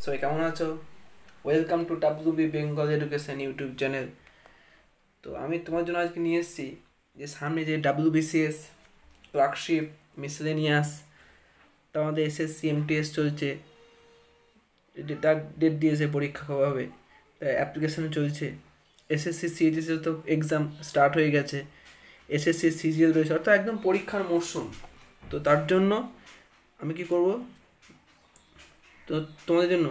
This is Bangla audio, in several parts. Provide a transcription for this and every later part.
সবাই কেমন আছো? Welcome to WB Bengal education YouTube channel. তো আমি তোমার জন্য আজকে নিয়ে এসেছি যে সামনে যে ডাব্লিউবিসিএস, ক্লার্কশিপ, মিসলেনিয়াস, তো আমাদের এসএসসি এমটিএস চলছে, তার ডেট দিয়েছে পরীক্ষা কবে হবে, অ্যাপ্লিকেশন চলছে। এসএসসি সিজিএল তো এক্সাম স্টার্ট হয়ে গেছে, এসএসসি সিজিএল রয়েছে, অর্থাৎ একদম পরীক্ষার মরশুম। তো তার জন্য আমি কি করব, তো তোমাদের জন্য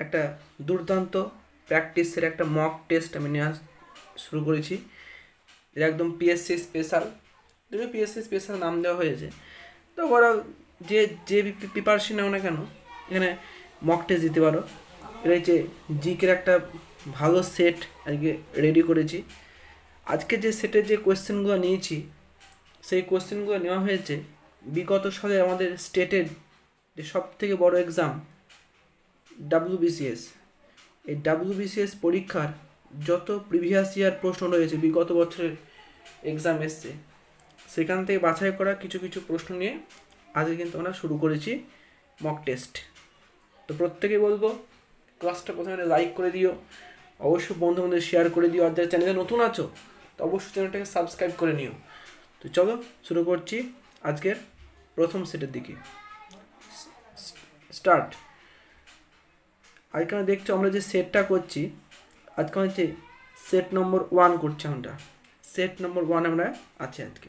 একটা দুর্দান্ত প্র্যাকটিসের একটা মক টেস্ট আমি নেওয়া শুরু করেছি। এটা একদম পিএসসি স্পেশাল, যদি পিএসসি স্পেশাল নাম দেওয়া হয়েছে, তো ওরা যে যে প্রিপারেশন নাও না কেন এখানে মক টেস্ট দিতে পারো। এটা হচ্ছে জিকের একটা ভালো সেট আজকে রেডি করেছি। আজকে যে সেটের যে কোয়েশ্চেনগুলো নিয়েছি, সেই কোয়েশ্চেনগুলো নেওয়া হয়েছে বিগত সালে আমাদের স্টেটের যে সবথেকে বড় এক্সাম ডাব্লিউবিসিএস। এই ডাব্লিউবিসিএস পরীক্ষার যত প্রিভিয়াস ইয়ার প্রশ্ন রয়েছে, বিগত বছরের এক্সাম এসছে, সেখান থেকে বাছাই করা কিছু কিছু প্রশ্ন নিয়ে আজকে কিন্তু আমরা শুরু করেছি মক টেস্ট। তো প্রত্যেকেই বলবো ক্লাসটা প্রথমে লাইক করে দিও, অবশ্যই বন্ধু বান্ধব শেয়ার করে দিও, আর যারা চ্যানেলে নতুন আছো তো অবশ্যই চ্যানেলটাকে সাবস্ক্রাইব করে নিও। তো চলো শুরু করছি আজকের প্রথম সেটের দিকে। স্টার্ট। আজকে দেখছো আমরা যে সেটটা করছি, আজকে হচ্ছে সেট নম্বর 1 করছি আমরা, সেট নম্বর 1 আমরা আছে আজকে।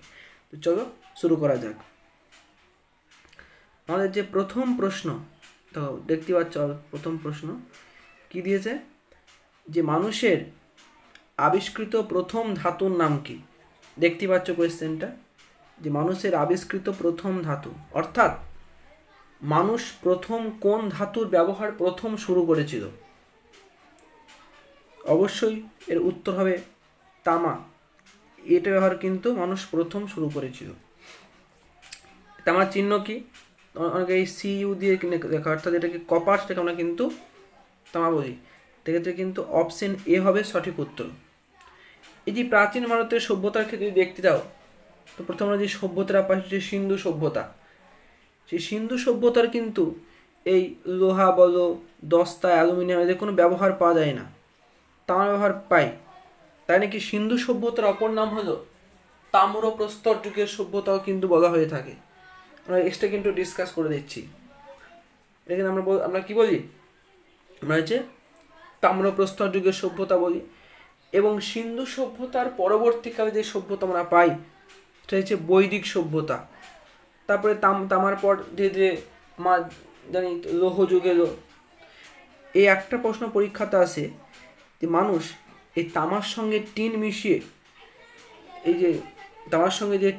তো চলো শুরু করা যাক। আমাদের যে প্রথম প্রশ্ন, তো দেখতে পাচ্ছ প্রথম প্রশ্ন কি দিয়েছে, যে মানুষের আবিষ্কৃত প্রথম ধাতুর নাম কি? দেখতে পাচ্ছ কোয়েশ্চেনটা, যে মানুষের আবিষ্কৃত প্রথম ধাতু, অর্থাৎ মানুষ প্রথম কোন ধাতুর ব্যবহার প্রথম শুরু করেছিল? অবশ্যই এর উত্তর হবে তামা। এটা ব্যবহার কিন্তু মানুষ প্রথম শুরু করেছিল। তামার চিহ্ন কি? অনেকে এই সিইউ দিয়ে লেখা, অর্থাৎ এটাকে কপার, সেটাকে আমরা কিন্তু তামা বলি। সেক্ষেত্রে কিন্তু অপশন এ হবে সঠিক উত্তর। এই যে প্রাচীন ভারতের সভ্যতার ক্ষেত্রে যদি দেখতে যাও, তো প্রথম আমরা যে সভ্যতাটা পাই হচ্ছে সিন্ধু সভ্যতা। সেই সিন্ধু সভ্যতার কিন্তু এই লোহা বলো, দস্তা, অ্যালুমিনিয়াম, এদের কোনো ব্যবহার পাওয়া যায় না, তামার ব্যবহার পাই। তাই নাকি সিন্ধু সভ্যতার অপর নাম হলো তাম্রপ্রস্তর যুগের সভ্যতাও কিন্তু বলা হয়ে থাকে। আমরা এক্সট্রা কিন্তু ডিসকাস করে দিচ্ছি। এখানে আমরা কি বলি, আমরা হচ্ছে তাম্রপ্রস্তর যুগের সভ্যতা বলি। এবং সিন্ধু সভ্যতার পরবর্তীকালে যে সভ্যতা আমরা পাই সেটা হচ্ছে বৈদিক সভ্যতা। তারপরে তামার পর ধীরে ধীরে আমরা জানি লৌহ যুগ এলো। এই একটা প্রশ্ন পরীক্ষাতে আসে যে মানুষ এই তামার সঙ্গে টিন মিশিয়ে, এই যে তামার সঙ্গে যে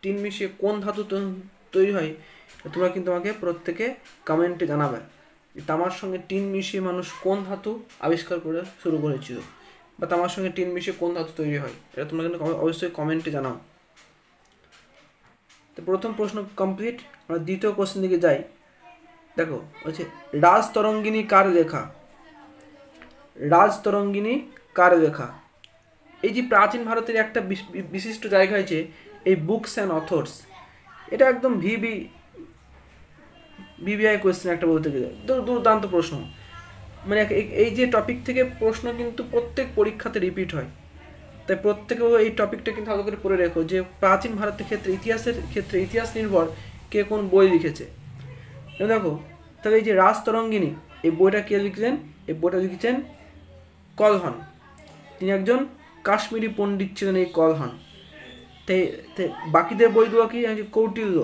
টিন মিশিয়ে কোন ধাতু তৈরি হয়, তোমরা কিন্তু আমাকে প্রত্যেকে কমেন্টে জানাবে যে তামার সঙ্গে টিন মিশিয়ে মানুষ কোন ধাতু আবিষ্কার করে শুরু করেছিল, বা তামার সঙ্গে টিন মিশিয়ে কোন ধাতু তৈরি হয়, এটা তোমরা কিন্তু অবশ্যই কমেন্টে জানাও। তো প্রথম প্রশ্ন কমপ্লিট। আমরা দ্বিতীয় কোশ্চেন দিকে যাই। দেখো হচ্ছে রাজতরঙ্গিনী কার লেখা? রাজতরঙ্গিনী কার লেখা? এই যে প্রাচীন ভারতের একটা বিশিষ্ট জায়গা হয়েছে এই বুকস অ্যান্ড অথর্স। এটা একদম ভিভিআই কোয়েশ্চেন একটা বলতে গেলে দুর্দান্ত প্রশ্ন। মানে এই যে টপিক থেকে প্রশ্ন কিন্তু প্রত্যেক পরীক্ষাতে রিপিট হয়, তাই প্রত্যেকেও এই টপিকটা কিন্তু ভালো করে পড়ে রেখো, যে প্রাচীন ভারতের ক্ষেত্রে ইতিহাসের ক্ষেত্রে ইতিহাস নির্ভর কে কোন বই লিখেছে। দেখো তাহলে এই যে রাজতরঙ্গিনী, এই বইটা কে লিখলেন? এই বইটা লিখেছেন কলহন। তিনি একজন কাশ্মীরি পণ্ডিত ছিলেন এই কলহন। তাই বাকিদের বইগুলো কি, কৌটিল্য।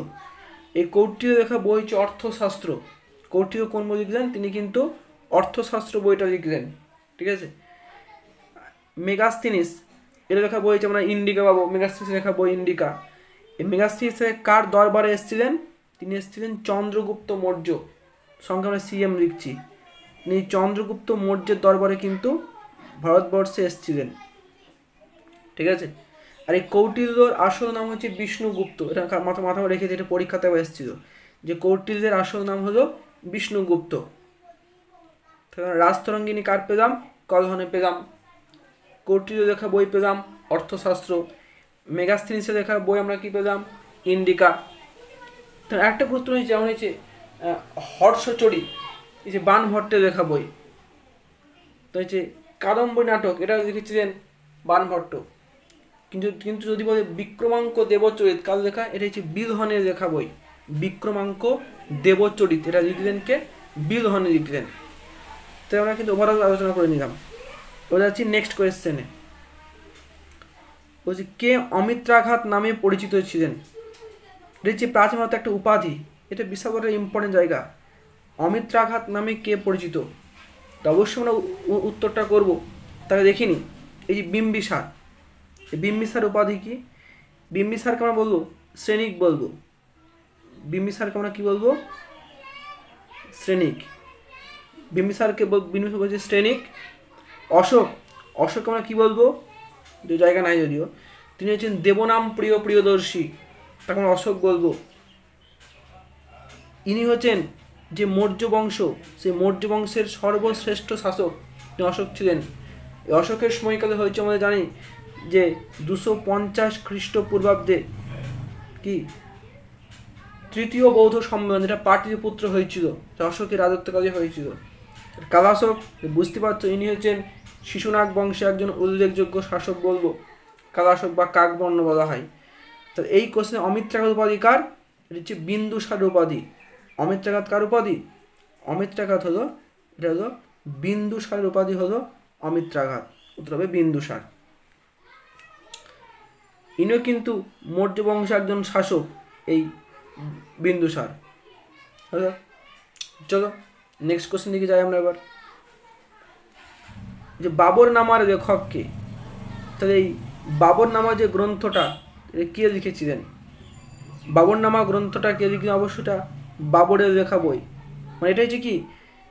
এই কৌটিল্য লেখা বই হচ্ছে অর্থশাস্ত্র। কৌটিল্য কোন বই লিখলেন? তিনি কিন্তু অর্থশাস্ত্র বইটা লিখলেন, ঠিক আছে। মেগাস্থিনিস এর লেখা বই হচ্ছে আমরা ইন্ডিকা পাবো, মেগাস্থিনিস লেখা বই ইন্ডিকা। এই মেগাস্থিনিস কার দরবারে এসেছিলেন? তিনি এসেছিলেন চন্দ্রগুপ্ত মৌর্য, সঙ্গে আমরা সিএম লিখছি। তিনি চন্দ্রগুপ্ত মৌর্যের দরবারে কিন্তু ভারতবর্ষে এসেছিলেন, ঠিক আছে। আর এই কৌটিল্যর আসল নাম হচ্ছে বিষ্ণুগুপ্ত। এটা মাথা রেখে যেটা পরীক্ষাতে এসেছিল, যে কৌটিল্যের আসল নাম হলো বিষ্ণুগুপ্ত। রাজতরঙ্গিনী কার পেলাম? কলহনে পেলাম। কৌটিল্য লেখা বই পেলাম অর্থশাস্ত্র। মেগাস্থিনিসের লেখা বই আমরা কি পেলাম? ইন্ডিকা। তো একটা গুরুত্ব হয়েছে, যেমন হচ্ছে হর্ষচরী। এই যে বাণভট্টের লেখা বই, তো হচ্ছে কাদম্বরী নাটক, এটা লিখেছিলেন বাণভট্ট। কিন্তু কিন্তু যদি বলে বিক্রমাঙ্ক দেবচরিত, কার লেখা? এটা হচ্ছে বিলহনের লেখা বই। বিক্রমাঙ্ক দেবচরিত এটা লিখলেন কে? বিলহনে লিখলেন। তো আমরা কিন্তু ওভারঅল আলোচনা করে নিলাম। এবার যাচ্ছি নেক্সট কোয়েশ্চেনে। বলছি কে অমিত্রাঘাত নামে পরিচিত ছিলেন? এটা হচ্ছে প্রাচীন ভারতের একটা উপাধি, এটা বিশাল একটা ইম্পর্টেন্ট জায়গা। অমিত্রাঘাত নামে কে পরিচিত? তো অবশ্যই আমরা উত্তরটা করব, তাহলে দেখিনি। এই যে বিম্বিসার, এই বিম্বিসার উপাধি কি? বিম্বিসারকে আমরা বলবো শ্রেণিক বলবো। বিম্বিসারকে আমরা কি বলবো? শ্রেণিক। বিম্বিসারকে বিম্বিসার বলছে শ্রেণিক। অশোক, অশোককে আমরা কি বলবো? যে জায়গা নাই যদিও, তিনি হচ্ছেন দেবনাম প্রিয় প্রিয়দর্শী, তখন অশোক বলবো। ইনি হচ্ছেন যে মৌর্য বংশ, সেই মৌর্য বংশের সর্বশ্রেষ্ঠ শাসক অশোক ছিলেন। এই অশোকের সময়কালে হয়েছে আমাদের জানি যে 250 খ্রিস্টপূর্বাব্দে কি তৃতীয় বৌদ্ধ সম্মেলন, যেটা পাটলিপুত্র হয়েছিল, অশোকের রাজত্বকালে হয়েছিল। কালাশোক, বুঝতে পারছো, ইনি হচ্ছেন শিশুনাগ বংশে একজন উল্লেখযোগ্য শাসক বলবো, কালাশোক বা কাকবর্ণ বলা হয়। তো এই কোশ্চেনে অমিত্রাঘাত উপাধি কার? এটা হচ্ছে বিন্দুসার উপাধি। অমিত্রাঘাত কার উপাধি? অমিত্রাঘাত হলো, এটা হলো বিন্দুসারের উপাধি, হলো অমিত্রাঘাত। উত্তর হবে বিন্দুসার। ইনিও কিন্তু মৌর্য বংশের একজন শাসক, এই বিন্দুসার। চলো নেক্সট কোশ্চেন দিকে যাই আমরা এবার। যে বাবরনামার লেখক কে? তাহলে এই বাবরনামা যে গ্রন্থটা, কে লিখেছিলেন? বাবরনামা গ্রন্থটা কে লিখলেন? অবশ্যটা বাবরের লেখা বই। মানে এটা হচ্ছে কি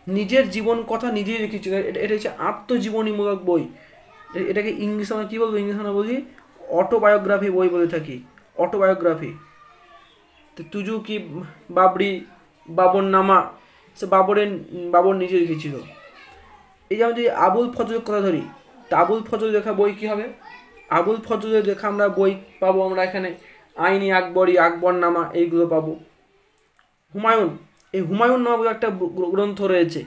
নিজের জীবন কথা নিজেই লিখেছিলেন, এটা হচ্ছে আত্মজীবনীমূলক বই। এটাকে ইংলিশে আমরা কী বলবো? ইংলিশে আমরা বলি অটোবায়োগ্রাফি বই বলে থাকি, অটোবায়োগ্রাফি। তো তুজু কি বাবরি, বাবরনামা, সে বাবর নিজে লিখেছিল। এই যে আমি যদি আবুল ফজলের কথা ধরি, তা আবুল ফজল লেখা বই কী হবে? আবুল ফজলের লেখা আমরা বই পাবো আমরা এখানে আইনি আকবরী, আকবরনামা, এইগুলো পাবো। হুমায়ুন, এই হুমায়ুন নামক একটা গ্রন্থ রয়েছে,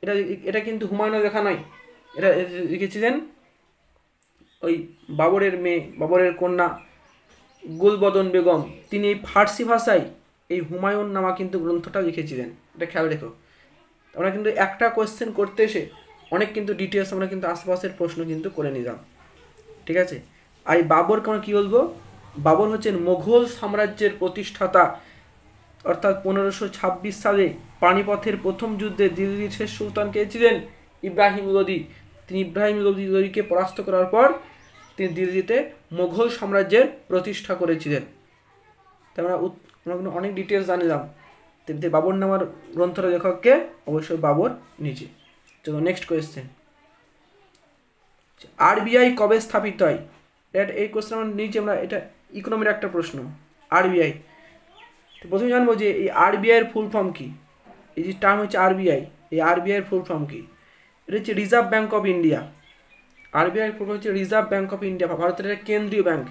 এটা এটা কিন্তু হুমায়ুনের লেখা নয়, এটা লিখেছিলেন ওই বাবরের মেয়ে, বাবরের কন্যা গুলবদন বেগম। তিনি এই ফার্সি ভাষায় এই হুমায়ুন নামা কিন্তু গ্রন্থটা লিখেছিলেন, এটা খেয়াল রেখো। আমরা কিন্তু একটা কোয়েশ্চেন করতে এসে অনেক কিন্তু ডিটেলস আমরা কিন্তু আশেপাশের প্রশ্ন কিন্তু করে নিলাম, ঠিক আছে। আর এই বাবরকে আমরা কী বলবো? বাবর হচ্ছেন মোঘল সাম্রাজ্যের প্রতিষ্ঠাতা, অর্থাৎ 1526 সালে পানিপথের প্রথম যুদ্ধে দিল্লির শেষ সুলতান কে ছিলেন? ইব্রাহিম লোদি। তিনি ইব্রাহিম লোদিকে পরাস্ত করার পর তিনি দিল্লিতে মোঘল সাম্রাজ্যের প্রতিষ্ঠা করেছিলেন। তাই আমরা অনেক ডিটেলস জানলাম। বাবরনামার গ্রন্থের লেখককে? অবশ্যই বাবর নিজে। চলো নেক্সট কোয়েশ্চেন। আরবিআই কবে স্থাপিত হয়? এই কোয়েশ্চেন আমরা নিচে, আমরা এটা ইকোনমির একটা প্রশ্ন। আরবিআই, তো প্রথমে জানবো যে এই আরবিআইয়ের ফুল ফর্ম কী। এই যে টার্ম হচ্ছে আরবিআই, এই আরবিআইয়ের ফুল ফর্ম কী? এটা হচ্ছে রিজার্ভ ব্যাঙ্ক অফ ইন্ডিয়া। আরবিআইয়ের ফুল ফর্ম হচ্ছে রিজার্ভ ব্যাঙ্ক অফ ইন্ডিয়া। ভারতের একটা কেন্দ্রীয় ব্যাঙ্ক,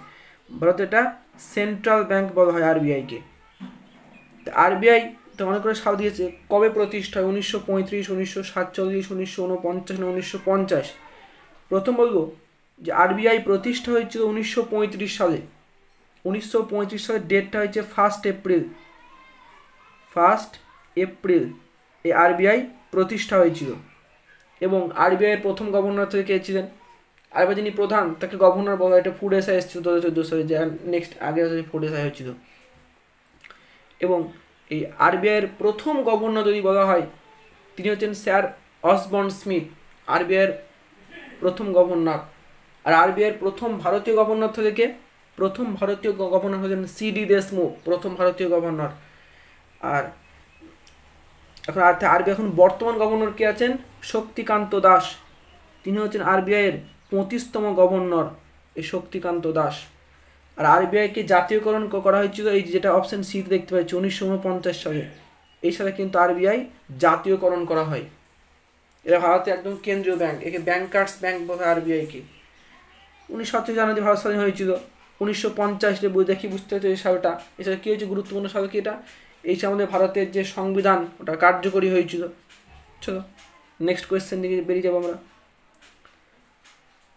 ভারতের এটা সেন্ট্রাল ব্যাঙ্ক বলা হয় আরবিআইকে। তো আরবিআই তো মনে করে সাল দিয়েছে কবে প্রতিষ্ঠা হয়? 1935, 1947, 1949 না 1950? প্রথম বলবো যে আরবিআই প্রতিষ্ঠা হয়েছিল 1935 সালে। 1935 সালের ডেটটা হচ্ছে 1 এপ্রিল। 1 এপ্রিল এই আরবিআই প্রতিষ্ঠা হয়েছিল। এবং আরবিআইয়ের প্রথম গভর্নর থেকে কে ছিলেন? আরবিআই যিনি প্রধান তাকে গভর্নর বলা হয়। এটা ফুড এসআই এসেছিল 2014 সালে, যে নেক্সট আগে ফুড এসআই হয়েছিল। এবং এই আরবিআইয়ের প্রথম গভর্নর যদি বলা হয়, তিনি হচ্ছেন স্যার অসবর্ন স্মিথ, আরবিআইয়ের প্রথম গভর্নর। আর আরবিআইয়ের প্রথম ভারতীয় গভর্নর থেকে, প্রথম ভারতীয় গভর্নর হলেন সিডি দেশমুখ, প্রথম ভারতীয় গভর্নর। আর এখন আরবিআই এখন বর্তমান গভর্নর কে আছেন? শক্তিকান্ত দাস, তিনি হচ্ছেন আরবিআইয়ের 25তম গভর্নর, এই শক্তিকান্ত দাস। আর আরবিআইকে জাতীয়করণ করা হয়েছিল, এই যেটা অপশন সি দেখতে পাচ্ছি, 1949 সালে। এই সালে কিন্তু আরবিআই জাতীয়করণ করা হয়। এরা ভারতের একদম কেন্দ্রীয় ব্যাংক, একে ব্যাংকার্স ব্যাংক বলে আরবিআইকে। 1947 জানুয়ারি ভারত স্বাধীন হয়েছিল। 1950 বই দেখি বুঝতে হচ্ছে এই সালটা। এছাড়া কী হয়েছে গুরুত্বপূর্ণ সাল কি এটা? এই সালে আমাদের ভারতের যে সংবিধান ওটা কার্যকরী হয়েছিল। চলো নেক্সট কোয়েশ্চেন দিকে বেরিয়ে যাবো আমরা।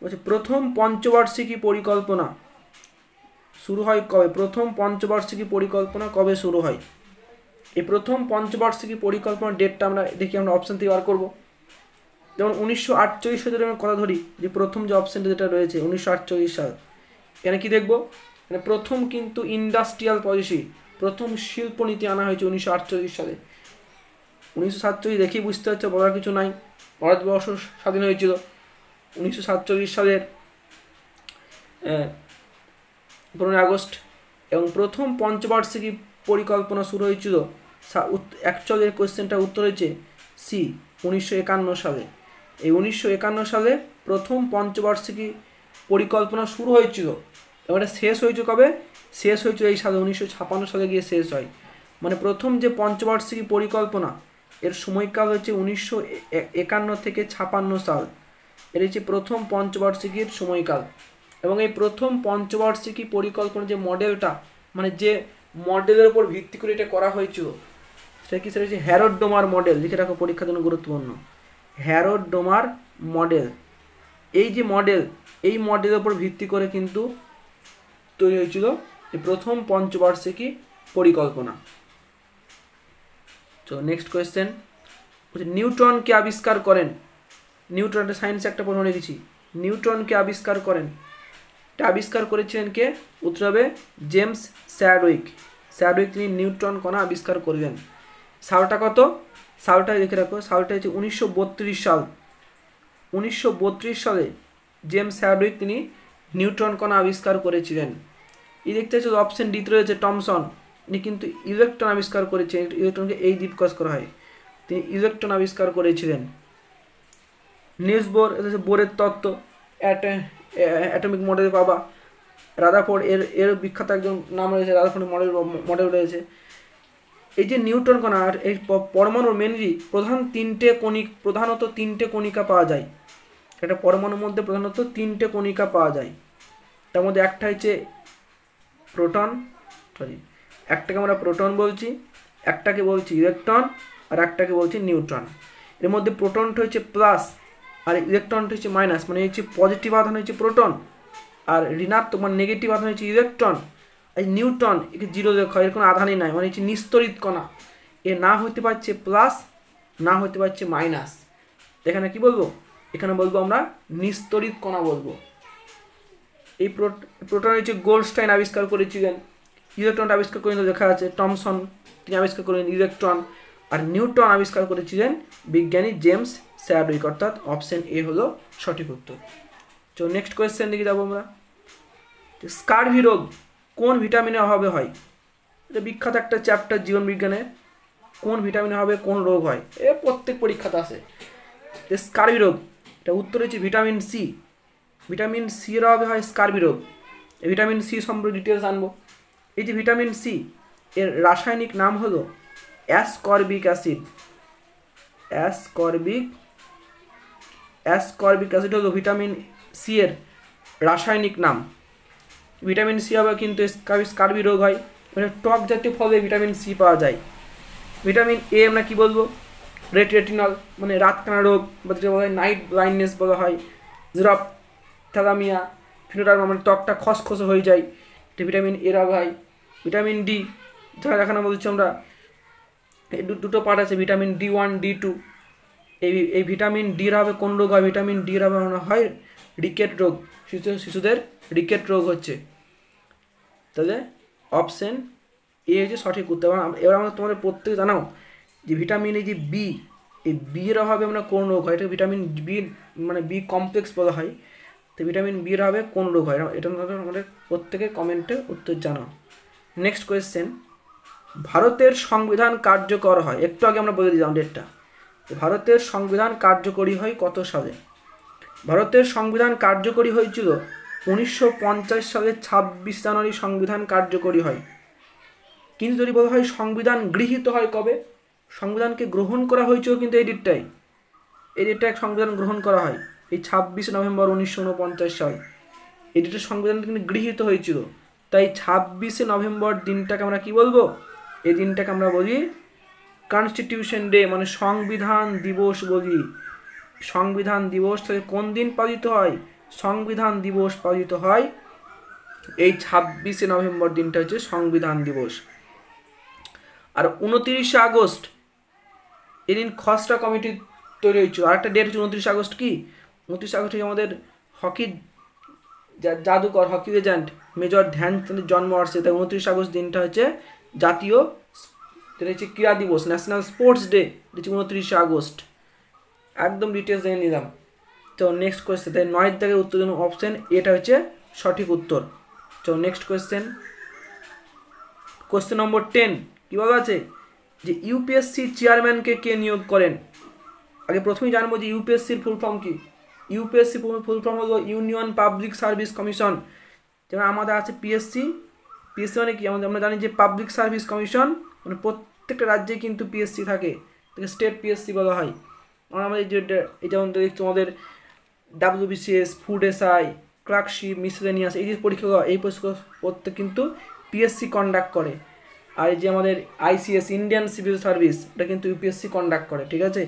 বলছে প্রথম পঞ্চবার্ষিকী পরিকল্পনা শুরু হয় কবে? প্রথম পঞ্চবার্ষিকী পরিকল্পনা কবে শুরু হয়? এই প্রথম পঞ্চবার্ষিকী পরিকল্পনার ডেটটা আমরা দেখি, আমরা অপশান থেকে বার করবো। যেমন 1948 সালে আমি কথা ধরি, যে প্রথম যে অপশানটা যেটা রয়েছে 1948 সাল, এখানে কি দেখবো? মানে প্রথম কিন্তু ইন্ডাস্ট্রিয়াল পলিসি, প্রথম শিল্পনীতি আনা হয়েছে 1948 সালে। 1947 দেখেই বুঝতে হচ্ছে, বলার কিছু নাই, ভারতবর্ষ স্বাধীন হয়েছিল 1947 সালের 15 আগস্ট। এবং প্রথম পঞ্চবার্ষিকী পরিকল্পনা শুরু হয়েছিল, অ্যাকচুয়ালি কোয়েশ্চেনটার উত্তর হয়েছে সি, 1951 সালে। এই 1951 সালে প্রথম পঞ্চবার্ষিকী পরিকল্পনা শুরু হয়েছিল, এবং এটা শেষ হয়েছে কবে? শেষ হয়েছিল এই সালে 1956 সালে গিয়ে শেষ হয়। মানে প্রথম যে পঞ্চবার্ষিকী পরিকল্পনা, এর সময়কাল হচ্ছে 1951 থেকে 56 সাল, এর হচ্ছে প্রথম পঞ্চবার্ষিকীর সময়কাল। এবং এই প্রথম পঞ্চবার্ষিকী পরিকল্পনা যে মডেলটা, মানে যে মডেলের উপর ভিত্তি করে এটা করা হয়েছিল, সেটা কি? সেটা হচ্ছে হ্যারড ডোমার মডেল। লিখে রাখো, পরীক্ষার জন্য গুরুত্বপূর্ণ। হ্যারড ডোমার মডেল, এই যে মডেল, এই মডেলের উপর ভিত্তি করে কিন্তু তৈরি হয়েছিল এই প্রথম পঞ্চবার্ষিকী পরিকল্পনা। তো নেক্সট কোয়েশ্চেন হচ্ছে নিউটনকে আবিষ্কার করেন। নিউটন, সায়েন্স একটা প্রশ্ন রেখেছি, নিউটনকে আবিষ্কার করেন, এটা আবিষ্কার করেছিলেন কে? উত্তর হবে জেমস স্যাডউইক। স্যাডউইক তিনি নিউট্রন কণা আবিষ্কার করলেন। সালটা কত? সালটা লিখে রাখো, সালটা হচ্ছে 1932 সাল। 1932 সালে জেমস স্যাডউইক তিনি নিউট্রন কণা আবিষ্কার করেছিলেন। এই দেখতে হচ্ছে অপশন ডিতে রয়েছে টমসন, তিনি কিন্তু ইলেকট্রন আবিষ্কার করেছেন। ইলেকট্রনকে এই ডিসকাস করা হয়, তিনি ইলেকট্রন আবিষ্কার করেছিলেন। নিলস বোর, এটা হচ্ছে বোরের তত্ত্ব, অ্যাটমিক মডেল বাবা। রাদারফোর্ড, এর বিখ্যাত একজন নাম রয়েছে, রাদারফোর্ড মডেল রয়েছে। এই যে নিউটন কণা, এই পরমাণুর মেনলি প্রধানত তিনটে কণিকা পাওয়া যায়। একটা পরমাণুর মধ্যে প্রধানত তিনটে কণিকা পাওয়া যায়। তার মধ্যে একটা হচ্ছে একটাকে আমরা প্রোটন বলছি, একটাকে বলছি ইলেকট্রন, আর একটাকে বলছি নিউট্রন। এর মধ্যে প্রোটনটা হচ্ছে প্লাস, আর ইলেকট্রনটা হচ্ছে মাইনাস। মানে হচ্ছে পজিটিভ আধান হচ্ছে প্রোটন, আর ঋণাত্মক মানে নেগেটিভ আধান হচ্ছে ইলেকট্রন। এই নিউট্রন একে জিরো লেখা হয়, এর কোনো আধানই নাই, মানে হচ্ছে নিস্তরিত কণা। এ না হতে পারছে প্লাস, না হতে পারছে মাইনাস। এখানে কি বলবো? এখানে বলবো আমরা নিস্তরিত কণা বলবো। এই প্রোটন হচ্ছে গোল্ডস্টাইন আবিষ্কার করেছিলেন। ইলেকট্রনটা আবিষ্কার করেন দেখা আছে টমসন, তিনি আবিষ্কার করেন ইলেকট্রন। আর নিউট্রন আবিষ্কার করেছিলেন বিজ্ঞানী জেমস স্যাডউইক, অর্থাৎ অপশন এ হলো সঠিক উত্তর। তো নেক্সট কোয়েশ্চেন দিকে যাবো আমরা। স্কারভি রোগ কোন ভিটামিনের অভাবে হয়? এটা বিখ্যাত একটা চ্যাপ্টার জীবন বিজ্ঞানে, কোন ভিটামিনের অভাবে কোন রোগ হয়, এ প্রত্যেক পরীক্ষাতে আসে। স্কারভি রোগ, এটা উত্তর হচ্ছে ভিটামিন সি। ভিটামিন সি এর অভাবে হয় স্কারভি রোগ। এই ভিটামিন সি সম্পর্কে ডিটেলস আনবো। এই যে ভিটামিন সি, এর রাসায়নিক নাম হলো অ্যাসকর্বিক অ্যাসিড। অ্যাসকর্বিক অ্যাসিড হলো ভিটামিন সি এর রাসায়নিক নাম। ভিটামিন সি হবে কিন্তু স্কারভি রোগ হয়, মানে টক জাতীয় ফলে ভিটামিন সি পাওয়া যায়। ভিটামিন এ আমরা কি বলবো? রেটিনল, মানে রাতকানা রোগ, বা যেটা বলা হয় নাইট ব্লাইন্ডনেস বলা হয়। জেরপ্থ্যালামিয়া, ফিনোটার্মা, মানে ত্বকটা খসখসে হয়ে যায়, এটা ভিটামিন এর অভাব হয়। ভিটামিন ডি, যারা দেখানো বলছি আমরা, এই দুটো পার্ট আছে, ভিটামিন D1 D2। এই ভিটামিন ডির অভাবে কোন রোগ হয়? ভিটামিন ডির অভাবে হয় রিকেট রোগ, শিশুদের রিকেট রোগ হচ্ছে। তাহলে অপশন এ হচ্ছে সঠিক উত্তর। এবার আমরা তোমাদের প্রত্যেকে জানাও যে ভিটামিন এই যে বি, এই বি এর অভাবে আমরা কোন রোগ হয়? এটা ভিটামিন বি, মানে বি কমপ্লেক্স বলা হয়। তো ভিটামিন বি এর অভাবে কোন রোগ হয়? এটা আমাদের প্রত্যেকে কমেন্টে উত্তর জানাও। নেক্সট কোয়েশ্চেন, ভারতের সংবিধান কার্যকর হয়, একটু আগে আমরা বলে দিলাম ডেটটা। ভারতের সংবিধান কার্যকরী হয় কত সালে? ভারতের সংবিধান কার্যকরী হয়েছিল 1950 সালের 26 জানুয়ারি সংবিধান কার্যকরী হয়। কিন্তু যদি বলা হয় সংবিধান গৃহীত হয় কবে? সংবিধানকে গ্রহণ করা হয়েছিল কিন্তু এই ডেটটায় সংবিধান গ্রহণ করা হয় এই 26 নভেম্বর 1949 সাল। এই ডেটে সংবিধান কিন্তু গৃহীত হয়েছিল। তাই 26 নভেম্বর দিনটাকে আমরা কি বলবো? এই দিনটাকে আমরা বলি কনস্টিটিউশন ডে মানে সংবিধান দিবস বলি। সংবিধান দিবস তাহলে কোন দিন পালিত হয়? সংবিধান দিবস পালিত হয় এই 26শে নভেম্বর, দিনটা হচ্ছে সংবিধান দিবস। আর 29শে আগস্ট এদিন খসড়া কমিটি তৈরি হয়েছিল। আরেকটা ডেট হচ্ছে 29শে আগস্ট। কি 29শে আগস্ট হচ্ছে আমাদের হকির জাদুকর, হকি লেজেন্ড মেজর ধ্যানচাঁদের জন্মবার্ষিকী। তাই 29শে আগস্ট দিনটা হচ্ছে জাতীয় ক্রীড়া দিবস, ন্যাশনাল স্পোর্টস ডে, হচ্ছে 29শে আগস্ট। একদম ডিটেলস জেনে নিলাম। তো নেক্সট কোয়েশ্চেন, তাই 9 দাগের উত্তর জন্য অপশন এটা হচ্ছে সঠিক উত্তর। তো নেক্সট কোয়েশ্চেন, কোয়েশ্চেন নম্বর 10 কী বলা আছে যে ইউপিএসসি চেয়ারম্যানকে কে নিয়োগ করেন? আগে প্রথমেই জানবো যে ইউপিএসসির ফুল ফর্ম কি। ইউপিএসসি ফুল ফর্ম হলো ইউনিয়ন পাবলিক সার্ভিস কমিশন। যেমন আমাদের আছে পিএসসি। পিএসসি মানে কি আমরা জানি যে পাবলিক সার্ভিস কমিশন, মানে প্রত্যেকটা রাজ্যে কিন্তু পিএসসি থাকে, স্টেট পিএসসি বলা হয়। আমাদের এই যেমন তোমাদের WBCS, food SI, clerkship, miscellaneous, এই যে পরীক্ষা, এই পরীক্ষা প্রত্যেক কিন্তু পিএসসি কন্ডাক্ট করে। আর এই যে আমাদের আইসিএস, ইন্ডিয়ান সিভিল সার্ভিস, এটা কিন্তু ইউপিএসসি কন্ডাক্ট করে। ঠিক আছে,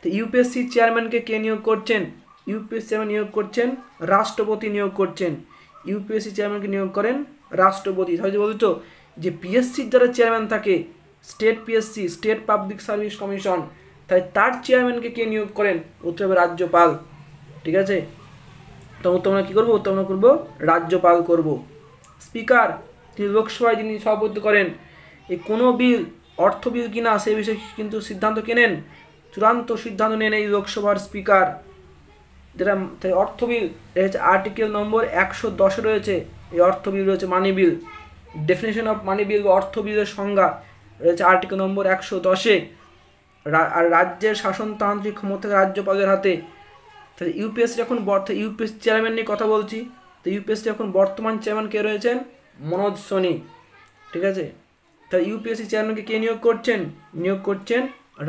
তো ইউপিএসসি চেয়ারম্যানকে কে নিয়োগ করছেন? ইউপিএসসি চেয়ারম্যান নিয়োগ করছেন রাষ্ট্রপতি নিয়োগ করছেন। ইউপিএসসি চেয়ারম্যানকে নিয়োগ করেন রাষ্ট্রপতি। তাহলে বলতো যে পিএসসির যারা চেয়ারম্যান থাকে, state PSC, state public service commission, তাই তার চেয়ারম্যানকে কে নিয়োগ করেন? উত্তর হবে রাজ্যপাল। ঠিক আছে, তো উত্তর আমরা কী করবো? উত্তর আমরা করবো রাজ্যপাল করব। স্পিকার, তিনি লোকসভায় যিনি সভাপতিত্ব করেন, এই কোনো বিল অর্থ বিল কিনা সেই বিষয়ে কিন্তু সিদ্ধান্ত কে নেন? চূড়ান্ত সিদ্ধান্ত নেন এই লোকসভার স্পিকার। যেটা অর্থ বিল, এটা হচ্ছে আর্টিকেল নম্বর 110 রয়েছে। এই অর্থ বিল রয়েছে মানি বিল। ডেফিনেশন অফ মানি বিল বা অর্থ বিলের সংজ্ঞা রয়েছে আর্টিকেল নম্বর 110-এ। আর রাজ্যের শাসনতান্ত্রিক ক্ষমতা রাজ্যপালের হাতে। তাহলে ইউপিএসসি যখন ইউপিএসসি চেয়ারম্যান নিয়ে কথা বলছি, তো ইউপিএসসি এখন বর্তমান চেয়ারম্যান কে রয়েছেন? মনোজ সোনি। ঠিক আছে, তাহলে ইউপিএসসি চেয়ারম্যানকে কে নিয়োগ করছেন? নিয়োগ করছেন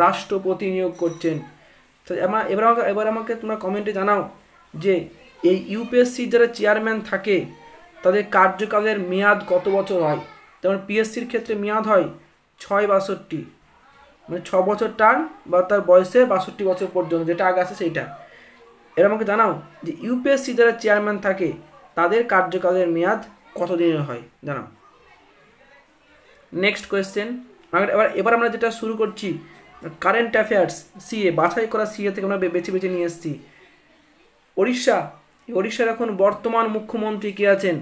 রাষ্ট্রপতি নিয়োগ করছেন। তো এবার আমাকে তোমরা কমেন্টে জানাও যে এই ইউপিএসসি যারা চেয়ারম্যান থাকে তাদের কার্যকালের মেয়াদ কত বছর হয়? যেমন পিএসসির ক্ষেত্রে মেয়াদ হয় 6-62, মানে 6 বছর টার্ম বা তার বয়সে 62 বছর পর্যন্ত, যেটা আগে আছে সেইটা। এবার আমাকে জানাও যে ইউপিএসসি যারা চেয়ারম্যান থাকে তাদের কার্যকালের মেয়াদ কত দিনের হয়, জানাও। নেক্সট কোয়েশ্চেন, এবার আমরা যেটা শুরু করছি কারেন্ট অ্যাফেয়ার্স সিএ, বাছাই করা সিএ থেকে আমরা বেছে বেছে নিয়ে এসেছি। উড়িষ্যার এখন বর্তমান মুখ্যমন্ত্রী কে আছেন?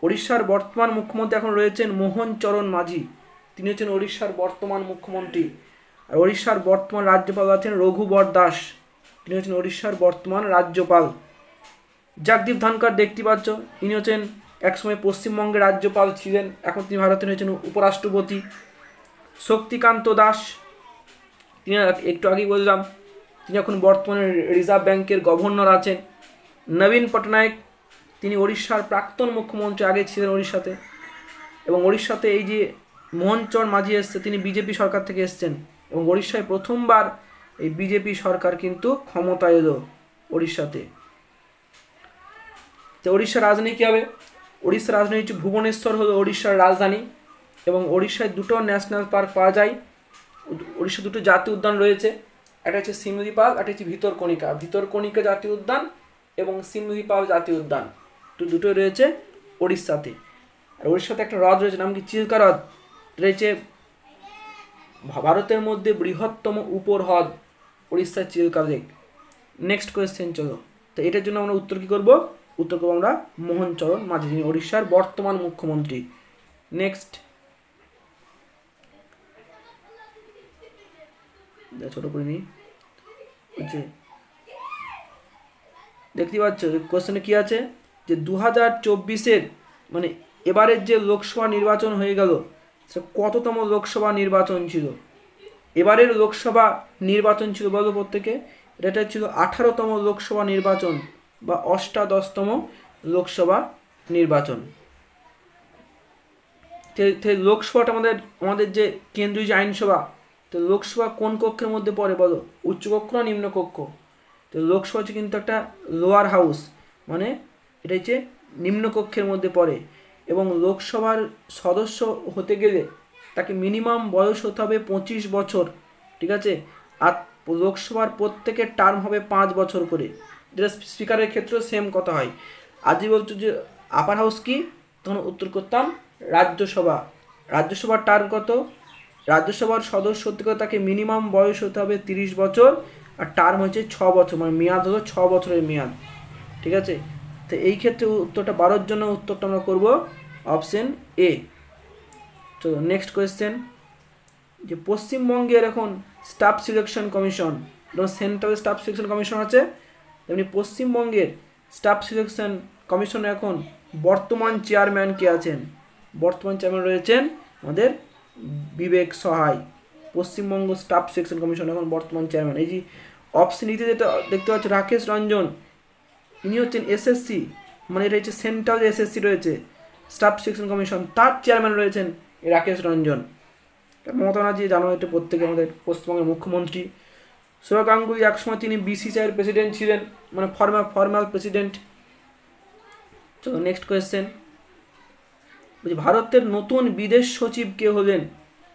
উড়িষ্যার বর্তমান মুখ্যমন্ত্রী এখন রয়েছেন মোহন চরণ মাঝি। তিনি হচ্ছেন উড়িষ্যার বর্তমান মুখ্যমন্ত্রী। আর উড়িষ্যার বর্তমান রাজ্যপাল আছেন রঘুবর দাস। তিনি হচ্ছেন উড়িষ্যার বর্তমান রাজ্যপাল। জগদীপ ধনকর দেখতে পাচ্ছ, তিনি হচ্ছেন একসময় পশ্চিমবঙ্গের রাজ্যপাল ছিলেন, এখন তিনি ভারতের হয়েছেন উপরাষ্ট্রপতি। শক্তিকান্ত দাস, তিনি একটু আগেই বললাম, তিনি এখন বর্তমানে রিজার্ভ ব্যাংকের গভর্নর আছেন। নবীন পটনায়ক, তিনি উড়িষ্যার প্রাক্তন মুখ্যমন্ত্রী, আগে ছিলেন উড়িষ্যাতে। এবং উড়িষ্যাতে এই যে মোহন চরণ মাঝি এসছে, তিনি বিজেপি সরকার থেকে এসছেন। এবং উড়িষ্যায় প্রথমবার এই বিজেপি সরকার কিন্তু ক্ষমতায় এলো উড়িষ্যাতে। তো উড়িষ্যার রাজধানী কী হবে? উড়িষ্যার রাজধানী হচ্ছে ভুবনেশ্বর, হলো উড়িষ্যার রাজধানী। এবং উড়িষ্যায় দুটো ন্যাশনাল পার্ক পাওয়া যায়। উড়িষ্যার দুটো জাতীয় উদ্যান রয়েছে, একটা হচ্ছে শিমলিপাল, একটা হচ্ছে ভিতরকণিকা। ভিতরকণিকা জাতীয় উদ্যান এবং শিমলিপাল জাতীয় উদ্যান, দুটোই রয়েছে উড়িষ্যাতে। আর উড়িষ্যাতে একটা হ্রদ রয়েছে, নাম কি? চিল্কা হ্রদ। রয়েছে ভারতের মধ্যে বৃহত্তম উপহ্রদ উড়িষ্যার চিল্কা লেক। নেক্সট কোয়েশ্চেন চলো। তো এটার জন্য আমরা উত্তর কী করবো? উত্তর করবো আমরা মোহন চরণ মাঝি, যিনি উড়িষ্যার বর্তমান মুখ্যমন্ত্রী। নেক্সট, ছোট করে নিই, দেখতে পাচ্ছ কোশ্চেনে কি আছে যে 2024-এর মানে এবারের যে লোকসভা নির্বাচন হয়ে গেল, সে কততম লোকসভা নির্বাচন ছিল? এবারের লোকসভা নির্বাচন ছিল বলো প্রত্যেকে? এটা ছিল 18তম লোকসভা নির্বাচন বা 18তম লোকসভা নির্বাচন। লোকসভাটা আমাদের যে কেন্দ্রীয় যে আইনসভা, তো লোকসভা কোন কক্ষের মধ্যে পড়ে বলো? উচ্চকক্ষ না নিম্নকক্ষ? তো লোকসভা হচ্ছে কিন্তু একটা লোয়ার হাউস, মানে এটা হচ্ছে নিম্নকক্ষের মধ্যে পড়ে। এবং লোকসভার সদস্য হতে গেলে তাকে মিনিমাম বয়স হতে হবে 25 বছর, ঠিক আছে। আর লোকসভার প্রত্যেকের টার্ম হবে 5 বছর করে। যেটা স্পিকারের ক্ষেত্রেও সেম কথা হয়। আজই বলছো যে আপার হাউস কি, তখন উত্তর করতাম রাজ্যসভা। রাজ্যসভার টার্ম কত? রাজ্যসভার সদস্য হতে গেলে তাকে মিনিমাম বয়স হতে হবে 30 বছর, আর টার্ম হচ্ছে 6 বছর, মানে মেয়াদ হলো 6 বছরের মেয়াদ, ঠিক আছে। তো এই ক্ষেত্রে উত্তরটা 12-র জন্য উত্তরটা আমরা করবো অপশন এ। চলো নেক্সট কোয়েশ্চেন, যে পশ্চিমবঙ্গের এখন স্টাফ সিলেকশন কমিশন, যেমন সেন্ট্রাল স্টাফ সিলেকশন কমিশন আছে, তেমনি পশ্চিমবঙ্গের স্টাফ সিলেকশন কমিশনে এখন বর্তমান চেয়ারম্যান কে আছেন? বর্তমান চেয়ারম্যান রয়েছেন আমাদের বিবেক সহায়। পশ্চিমবঙ্গ স্টাফ সিলেকশন কমিশন এখন বর্তমান চেয়ারম্যান। এই যে অপশন ইতে যেটা দেখতে পাচ্ছ রাকেশ রঞ্জন, ইনি হচ্ছেন এসএসসি, মানে এটা হচ্ছে সেন্ট্রাল এসএসসি রয়েছে স্টাফ সিলেকশন কমিশন, তার চেয়ারম্যান রয়েছেন রাকেশ রঞ্জন। মমতা ব্যানার্জি জানো এটা প্রত্যেকে আমাদের পশ্চিমবঙ্গের মুখ্যমন্ত্রী। সৌরভ গাঙ্গুলি একসময় তিনি বিসিসিআইয়ের প্রেসিডেন্ট ছিলেন, মানে ফর্মাল প্রেসিডেন্ট। চলো নেক্সট কোয়েশ্চেন, বলছি ভারতের নতুন বিদেশ সচিব কে হলেন?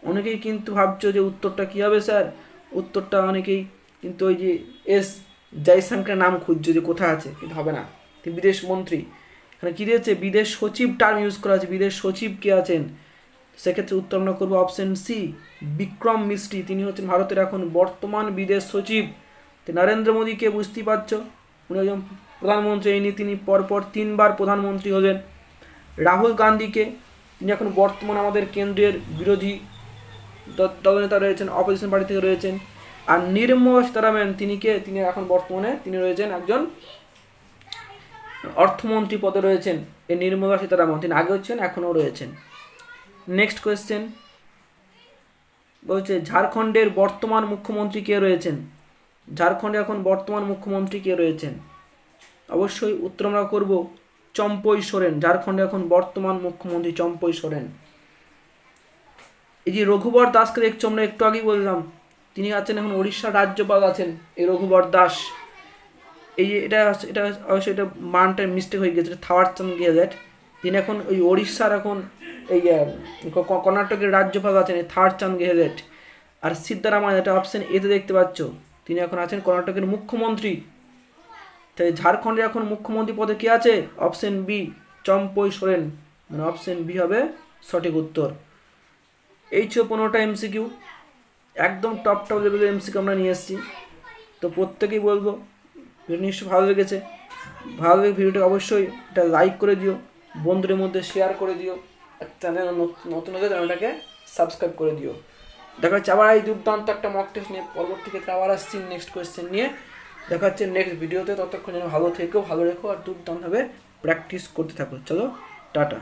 অনেকেই কিন্তু ভাবছো যে উত্তরটা কী হবে স্যার, উত্তরটা অনেকেই কিন্তু ওই যে এস জয়শঙ্করের নাম খুঁজছো যে কোথায় আছে, কিন্তু হবে না, তিনি বিদেশ মন্ত্রী। এখানে কী দিয়েছে, বিদেশ সচিব টার্ম ইউজ করা আছে, বিদেশ সচিব কে আছেন? সেক্ষেত্রে উত্তর আমরা করবো অপশন সি, বিক্রম মিস্ত্রি, তিনি হচ্ছেন ভারতের এখন বর্তমান বিদেশ সচিব। তো নরেন্দ্র মোদীকে বুঝতেই পারছো, উনি একজন প্রধানমন্ত্রী, এই নিয়ে তিনি পরপর 3 বার প্রধানমন্ত্রী হলেন। রাহুল গান্ধীকে, তিনি এখন বর্তমান আমাদের কেন্দ্রের বিরোধী দলনেতা রয়েছেন, অপোজিশন পার্টি থেকে রয়েছেন। আর নির্মলা সীতারামন, তিনি এখন বর্তমানে তিনি রয়েছেন একজন অর্থমন্ত্রী পদে রয়েছেন। এই নির্মলা সীতারামন তিনি আগে হচ্ছেন, এখনও রয়েছেন। নেক্সট কোয়েশ্চেন বলছে ঝাড়খণ্ডের বর্তমান মুখ্যমন্ত্রী কে রয়েছেন? ঝাড়খণ্ডে এখন বর্তমান মুখ্যমন্ত্রী কে রয়েছেন? অবশ্যই উত্তর আমরা করব চম্পই সোরেন, ঝাড়খণ্ডে এখন বর্তমান মুখ্যমন্ত্রী চম্পই সোরেন। এই যে রঘুবর দাসকে দেখছো, আমরা একটু আগেই বললাম, তিনি আছেন এখন উড়িষ্যার রাজ্যপাল আছেন, এই রঘুবর দাস। এই যে এটা অবশ্যই এটা মানটা মিস্টেক হয়ে গেছে, থাওয়ারচাঁদ গেহলট, তিনি এখন ওই উড়িষ্যার এখন এই কর্ণাটকের রাজ্যপাল আছেন থাওয়ারচাঁদ গেহলট। আর সিদ্ধারামাইয়া, এটা অপশন এতে দেখতে পাচ্ছ, তিনি এখন আছেন কর্ণাটকের মুখ্যমন্ত্রী। তাই ঝাড়খণ্ডে এখন মুখ্যমন্ত্রী পদে কে আছে? অপশন বি, চম্পই সোরেন, মানে অপশন বি হবে সঠিক উত্তর। এই ছিল 15টা এমসিকিউ, একদম টপ লেভেলের এমসিকিউ আমরা নিয়ে এসেছি। তো প্রত্যেকেই বলবো ভিডিও নিশ্চয়ই ভালো লেগেছে, ভালো লাগে ভিডিওটা অবশ্যই এটা লাইক করে দিও, বন্ধুদের মধ্যে শেয়ার করে দিও, আর চ্যানেল নতুন হলে চ্যানেলটাকে সাবস্ক্রাইব করে দিও। দেখা হচ্ছে আবার এই দুর্দান্ত একটা মক টেস্ট নিয়ে পরবর্তী ক্ষেত্রে আবার আসছি নেক্সট কোয়েশ্চেন নিয়ে। দেখা হচ্ছে নেক্সট ভিডিওতে, ততক্ষণ যেন ভালো থেকো, ভালো রেখো, আর দুর্দান্তভাবে প্র্যাকটিস করতে থাকো। চলো টাটা।